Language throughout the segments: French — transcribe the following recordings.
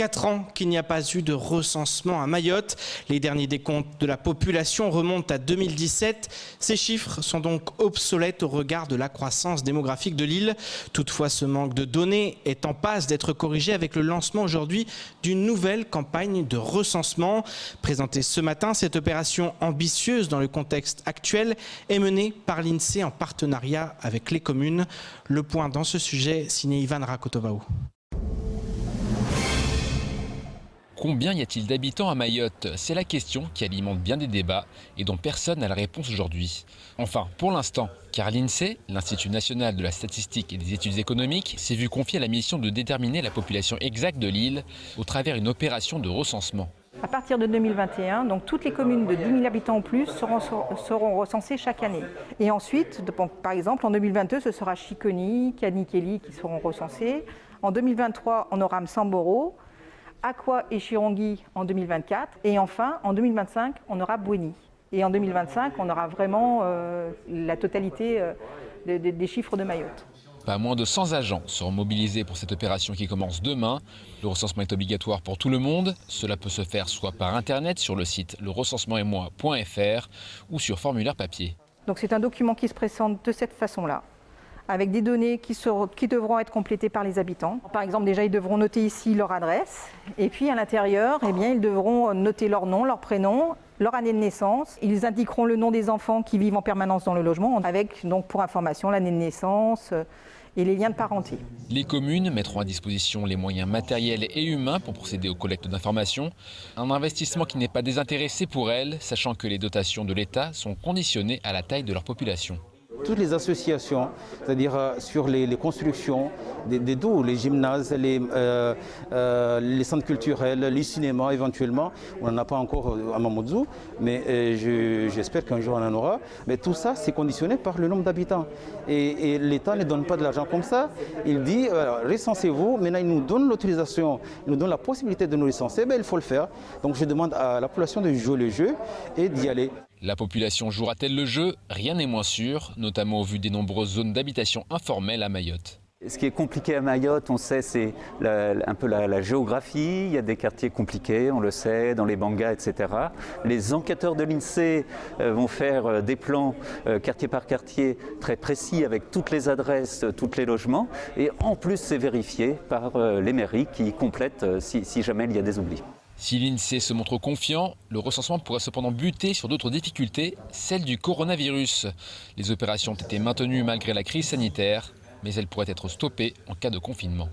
4 ans qu'il n'y a pas eu de recensement à Mayotte. Les derniers décomptes de la population remontent à 2017. Ces chiffres sont donc obsolètes au regard de la croissance démographique de l'île. Toutefois, ce manque de données est en passe d'être corrigé avec le lancement aujourd'hui d'une nouvelle campagne de recensement. Présentée ce matin, cette opération ambitieuse dans le contexte actuel est menée par l'INSEE en partenariat avec les communes. Le point dans ce sujet, signé Ivan Rakotovaou. Combien y a-t-il d'habitants à Mayotte? C'est la question qui alimente bien des débats et dont personne n'a la réponse aujourd'hui. Enfin, pour l'instant, car l'INSEE, l'Institut national de la statistique et des études économiques, s'est vu confier la mission de déterminer la population exacte de l'île au travers d'une opération de recensement. À partir de 2021, donc toutes les communes de 10 000 habitants ou plus seront recensées chaque année. Et ensuite, par exemple, en 2022, ce sera Chiconi, Kanikeli qui seront recensés. En 2023, on aura Msamboro, Akwa et Chirongi en 2024. Et enfin, en 2025, on aura Bweni. Et en 2025, on aura vraiment la totalité des chiffres de Mayotte. Pas moins de 100 agents seront mobilisés pour cette opération qui commence demain. Le recensement est obligatoire pour tout le monde. Cela peut se faire soit par internet sur le site lerecensementetmoi.fr ou sur formulaire papier. Donc c'est un document qui se présente de cette façon-là, avec des données qui devront être complétées par les habitants. Par exemple, déjà, ils devront noter ici leur adresse. Et puis à l'intérieur, ils devront noter leur nom, leur prénom, leur année de naissance. Ils indiqueront le nom des enfants qui vivent en permanence dans le logement, avec, donc, pour information, l'année de naissance et les liens de parenté. Les communes mettront à disposition les moyens matériels et humains pour procéder aux collectes d'informations. Un investissement qui n'est pas désintéressé pour elles, sachant que les dotations de l'État sont conditionnées à la taille de leur population. Toutes les associations, c'est-à-dire sur les constructions, des dos, les gymnases, les centres culturels, les cinémas éventuellement, on n'en a pas encore à Mamoudzou, mais j'espère qu'un jour on en aura. Mais tout ça, c'est conditionné par le nombre d'habitants. Et l'État ne donne pas de l'argent comme ça. Il dit, recensez-vous, maintenant il nous donne l'autorisation, il nous donne la possibilité de nous recenser, il faut le faire. Donc je demande à la population de jouer le jeu et d'y aller. La population jouera-t-elle le jeu? Rien n'est moins sûr, notamment au vu des nombreuses zones d'habitation informelles à Mayotte. Ce qui est compliqué à Mayotte, on sait, c'est un peu la géographie. Il y a des quartiers compliqués, on le sait, dans les bangas, etc. Les enquêteurs de l'INSEE vont faire des plans quartier par quartier très précis avec toutes les adresses, tous les logements. Et en plus, c'est vérifié par les mairies qui complètent si jamais il y a des oublis. Si l'INSEE se montre confiant, le recensement pourrait cependant buter sur d'autres difficultés, celle du coronavirus. Les opérations ont été maintenues malgré la crise sanitaire, mais elles pourraient être stoppées en cas de confinement.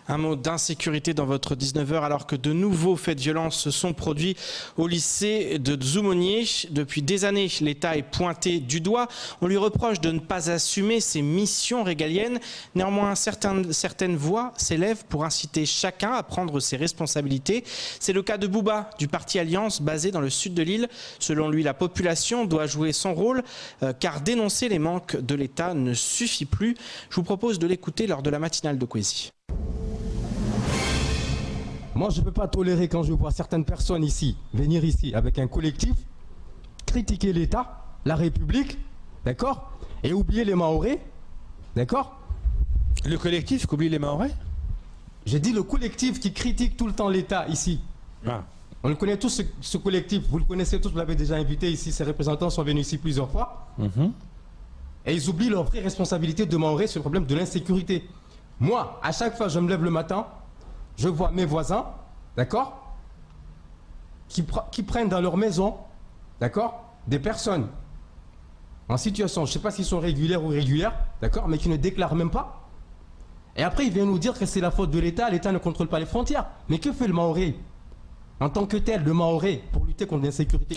Un mot d'insécurité dans votre 19h alors que de nouveaux faits de violence se sont produits au lycée de Zoumonier. Depuis des années, l'État est pointé du doigt. On lui reproche de ne pas assumer ses missions régaliennes. Néanmoins, certaines voix s'élèvent pour inciter chacun à prendre ses responsabilités. C'est le cas de Bouba, du parti Alliance, basé dans le sud de l'île. Selon lui, la population doit jouer son rôle, car dénoncer les manques de l'État ne suffit plus. Je vous propose de l'écouter lors de la matinale de Kwesi. Moi, je ne peux pas tolérer quand je vois certaines personnes ici, venir ici avec un collectif, critiquer l'État, la République, d'accord, et oublier les Mahorais, d'accord. Le collectif qui oublie les Mahorais? J'ai dit le collectif qui critique tout le temps l'État ici. Ah. On le connaît tous, ce collectif, vous le connaissez tous, vous l'avez déjà invité ici, ses représentants sont venus ici plusieurs fois. Et ils oublient leur vraie responsabilité de Mahorais sur le problème de l'insécurité. Moi, à chaque fois, je me lève le matin, je vois mes voisins, d'accord, qui prennent dans leur maison, d'accord, des personnes en situation, je ne sais pas s'ils sont régulières ou irrégulières, d'accord, mais qui ne déclarent même pas. Et après, ils viennent nous dire que c'est la faute de l'État, l'État ne contrôle pas les frontières. Mais que fait le Mahorais en tant que tel, le Mahorais, pour lutter contre l'insécurité?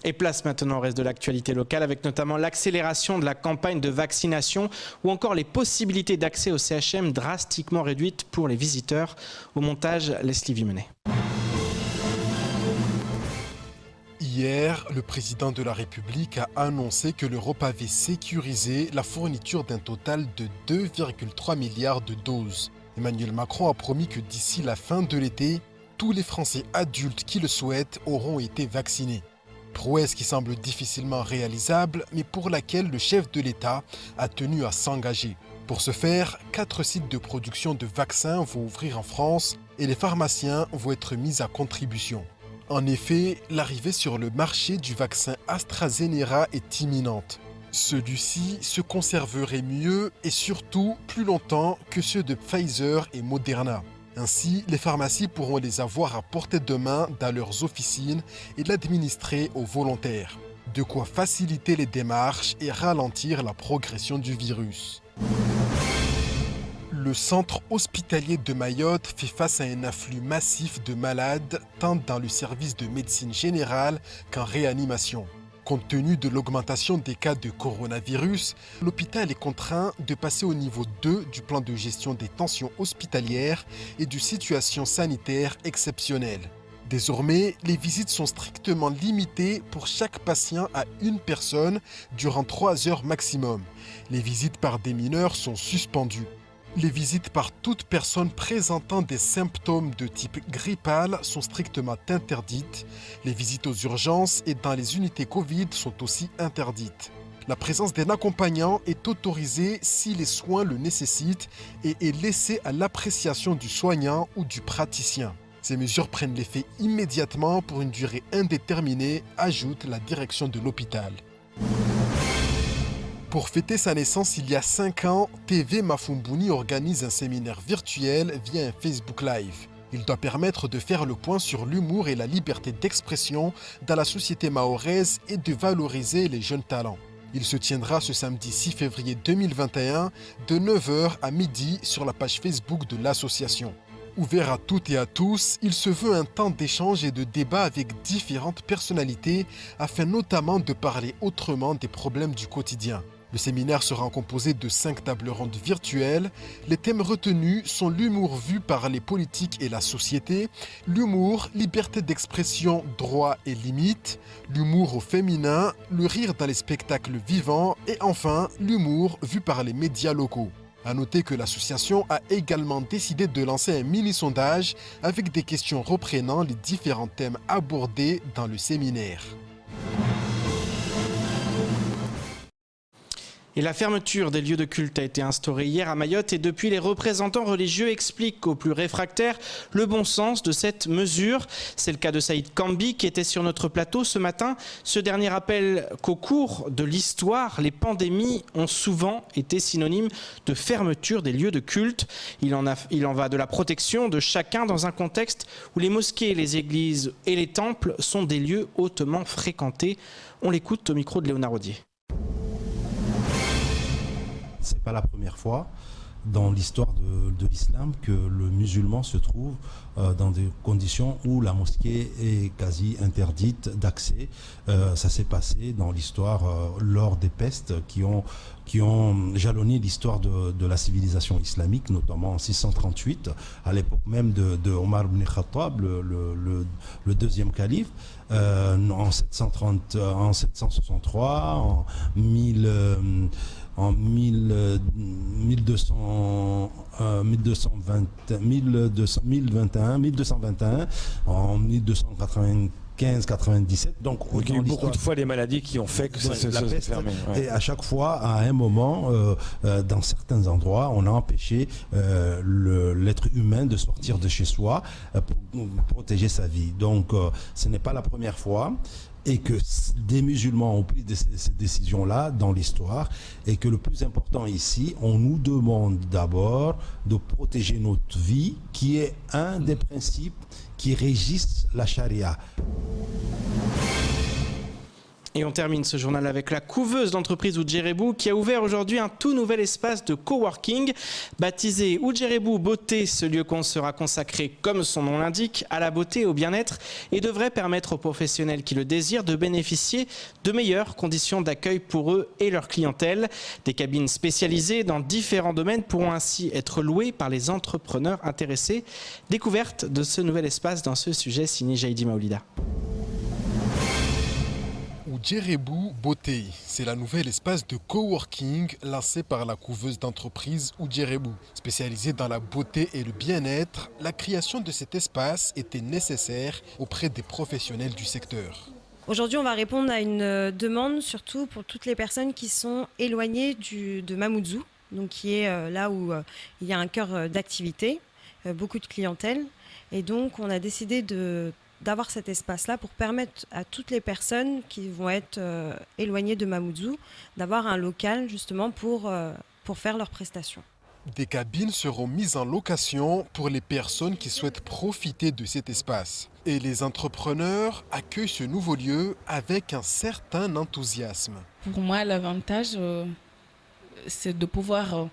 Et place maintenant au reste de l'actualité locale avec notamment l'accélération de la campagne de vaccination ou encore les possibilités d'accès au CHM drastiquement réduites pour les visiteurs. Au montage, Leslie Vimenet. Hier, le président de la République a annoncé que l'Europe avait sécurisé la fourniture d'un total de 2,3 milliards de doses. Emmanuel Macron a promis que d'ici la fin de l'été, tous les Français adultes qui le souhaitent auront été vaccinés. Prouesse qui semble difficilement réalisable, mais pour laquelle le chef de l'État a tenu à s'engager. Pour ce faire, 4 sites de production de vaccins vont ouvrir en France et les pharmaciens vont être mis à contribution. En effet, l'arrivée sur le marché du vaccin AstraZeneca est imminente. Celui-ci se conserverait mieux et surtout plus longtemps que ceux de Pfizer et Moderna. Ainsi, les pharmacies pourront les avoir à portée de main dans leurs officines et l'administrer aux volontaires. De quoi faciliter les démarches et ralentir la progression du virus. Le centre hospitalier de Mayotte fait face à un afflux massif de malades, tant dans le service de médecine générale qu'en réanimation. Compte tenu de l'augmentation des cas de coronavirus, l'hôpital est contraint de passer au niveau 2 du plan de gestion des tensions hospitalières et de situations sanitaires exceptionnelles. Désormais, les visites sont strictement limitées pour chaque patient à une personne durant 3 heures maximum. Les visites par des mineurs sont suspendues. Les visites par toute personne présentant des symptômes de type grippal sont strictement interdites. Les visites aux urgences et dans les unités Covid sont aussi interdites. La présence d'un accompagnant est autorisée si les soins le nécessitent et est laissée à l'appréciation du soignant ou du praticien. Ces mesures prennent l'effet immédiatement pour une durée indéterminée, ajoute la direction de l'hôpital. Pour fêter sa naissance il y a 5 ans, TV Mafumbouni organise un séminaire virtuel via un Facebook Live. Il doit permettre de faire le point sur l'humour et la liberté d'expression dans la société mahoraise et de valoriser les jeunes talents. Il se tiendra ce samedi 6 février 2021 de 9h à midi sur la page Facebook de l'association. Ouvert à toutes et à tous, il se veut un temps d'échange et de débat avec différentes personnalités afin notamment de parler autrement des problèmes du quotidien. Le séminaire sera composé de 5 tables rondes virtuelles. Les thèmes retenus sont l'humour vu par les politiques et la société, l'humour, liberté d'expression, droits et limites, l'humour au féminin, le rire dans les spectacles vivants et enfin l'humour vu par les médias locaux. A noter que l'association a également décidé de lancer un mini-sondage avec des questions reprenant les différents thèmes abordés dans le séminaire. Et la fermeture des lieux de culte a été instaurée hier à Mayotte et depuis, les représentants religieux expliquent aux plus réfractaires le bon sens de cette mesure. C'est le cas de Saïd Kambi qui était sur notre plateau ce matin. Ce dernier rappelle qu'au cours de l'histoire, les pandémies ont souvent été synonymes de fermeture des lieux de culte. Il en va de la protection de chacun dans un contexte où les mosquées, les églises et les temples sont des lieux hautement fréquentés. On l'écoute au micro de Léonard Audier. Ce n'est pas la première fois dans l'histoire de l'islam que le musulman se trouve dans des conditions où la mosquée est quasi interdite d'accès. Ça s'est passé dans l'histoire lors des pestes qui ont jalonné l'histoire de la civilisation islamique, notamment en 638, à l'époque même de Omar ibn Khattab, le deuxième calife, en 730, en 763, en 1221, en 1295-97. Donc, il y a eu beaucoup de fois les maladies qui ont fait que ça se fermait. Ouais. Et à chaque fois, à un moment, dans certains endroits, on a empêché l'être humain de sortir de chez soi pour protéger sa vie. Donc, ce n'est pas la première fois. Et que des musulmans ont pris ces décisions-là dans l'histoire et que le plus important ici, on nous demande d'abord de protéger notre vie, qui est un des principes qui régissent la charia. Et on termine ce journal avec la couveuse d'entreprise Oudjerébou qui a ouvert aujourd'hui un tout nouvel espace de coworking. Baptisé Oudjerébou Beauté, ce lieu sera consacré, comme son nom l'indique, à la beauté et au bien-être et devrait permettre aux professionnels qui le désirent de bénéficier de meilleures conditions d'accueil pour eux et leur clientèle. Des cabines spécialisées dans différents domaines pourront ainsi être louées par les entrepreneurs intéressés. Découverte de ce nouvel espace dans ce sujet signé Jaïdi Maoulida. Oudjerébou Beauté, c'est la nouvelle espace de coworking lancé par la couveuse d'entreprise Oudjerébou. Spécialisée dans la beauté et le bien-être, la création de cet espace était nécessaire auprès des professionnels du secteur. Aujourd'hui, on va répondre à une demande, surtout pour toutes les personnes qui sont éloignées de Mamoudzou. donc qui est là où il y a un cœur d'activité, beaucoup de clientèle. Et donc, on a décidé d'avoir cet espace-là pour permettre à toutes les personnes qui vont être éloignées de Mamoudzou d'avoir un local justement pour faire leurs prestations. Des cabines seront mises en location pour les personnes qui souhaitent profiter de cet espace. Et les entrepreneurs accueillent ce nouveau lieu avec un certain enthousiasme. Pour moi, l'avantage, c'est de pouvoir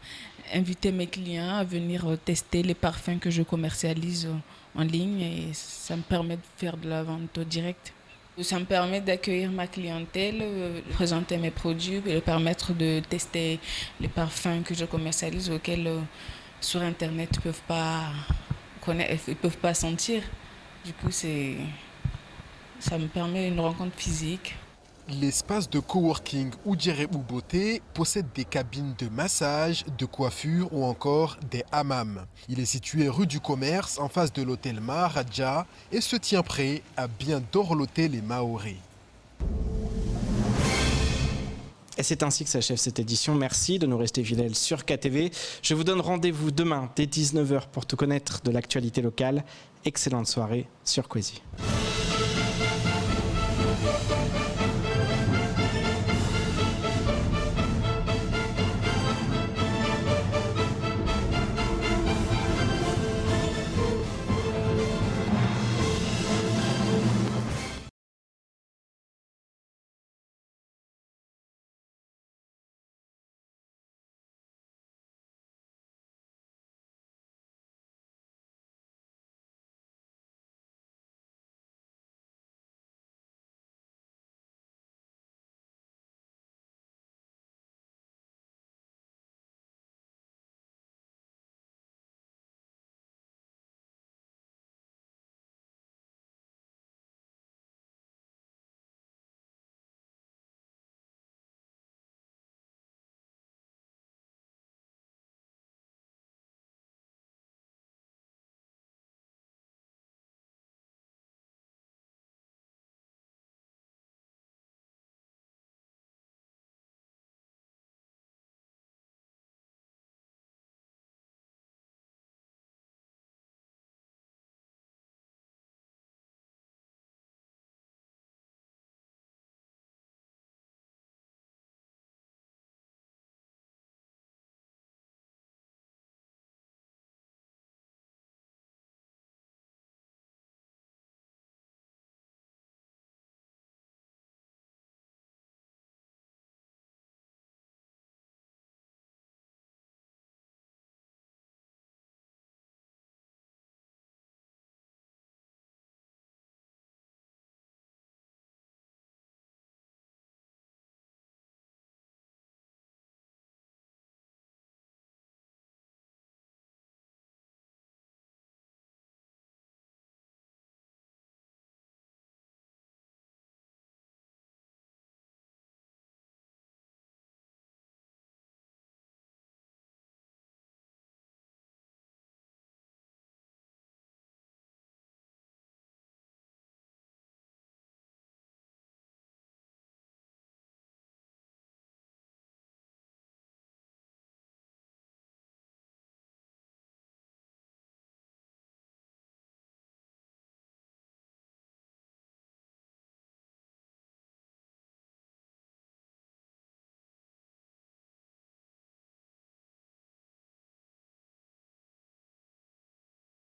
inviter mes clients à venir tester les parfums que je commercialise en ligne et ça me permet de faire de la vente directe. Ça me permet d'accueillir ma clientèle, de présenter mes produits et de permettre de tester les parfums que je commercialise auxquels sur Internet ils ne peuvent pas sentir. Du coup, ça me permet une rencontre physique. L'espace de coworking Oudjere Beauté possède des cabines de massage, de coiffure ou encore des hammams. Il est situé rue du Commerce en face de l'hôtel Maharaja et se tient prêt à bien dorloter les Mahorais. Et c'est ainsi que s'achève cette édition. Merci de nous rester fidèles sur KTV. Je vous donne rendez-vous demain dès 19h pour tout connaître de l'actualité locale. Excellente soirée sur Kwezi.